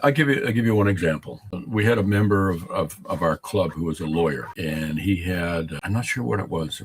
I give you one example. We had a member of our club who was a lawyer, and he had, I'm not sure what it was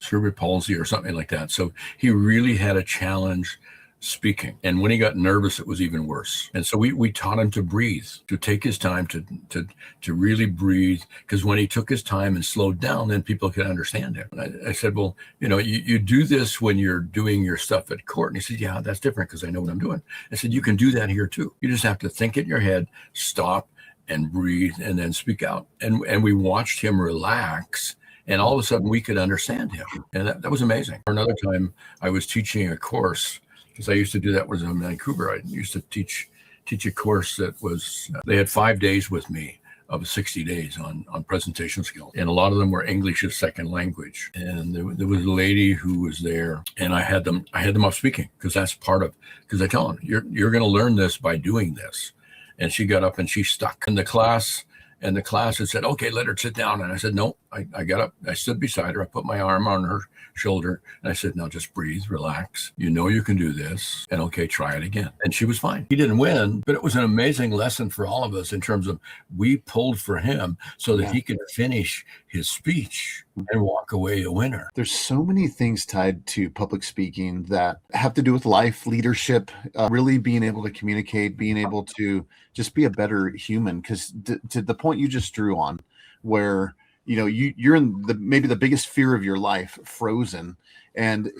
cerebral palsy or something like that. So he really had a challenge speaking. And when he got nervous, it was even worse. And so we taught him to breathe, to take his time, to really breathe. Because when he took his time and slowed down, then people could understand him. And I said, well, you do this when you're doing your stuff at court. And he said, yeah, that's different because I know what I'm doing. I said, you can do that here too. You just have to think in your head, stop and breathe, and then speak out. And we watched him relax. And all of a sudden we could understand him. And that was amazing. Another time I was teaching a course, because I used to do that when I was in Vancouver. I used to teach a course that was, they had 5 days with me of 60 days on presentation skills. And a lot of them were English as second language. And there was a lady who was there, and I had them up speaking, because that's part of, because I tell them, you're going to learn this by doing this. And she got up and she stuck in the class. And the class had said, okay, let her sit down. And I said, no. I got up, I stood beside her, I put my arm on her shoulder, and I said, now just breathe, relax. You know you can do this, and okay, try it again. And she was fine. He didn't win, but it was an amazing lesson for all of us in terms of we pulled for him so that he could finish his speech and walk away a winner. There's so many things tied to public speaking that have to do with life, leadership, really being able to communicate, being able to just be a better human. Because to the point you just drew on, where you're in maybe the biggest fear of your life, frozen, and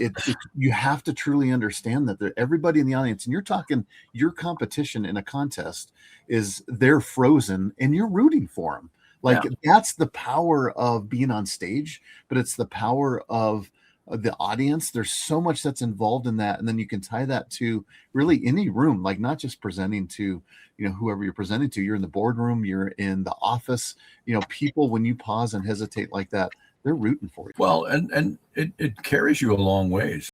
you have to truly understand that everybody in the audience, and you're talking your competition in a contest, is they're frozen and you're rooting for them. Like that's the power of being on stage, but it's the power of the audience. There's so much that's involved in that, and then you can tie that to really any room, like not just presenting to whoever you're presenting to. You're in the boardroom, you're in the office. People, when you pause and hesitate like that, they're rooting for you. Well, and it carries you a long ways.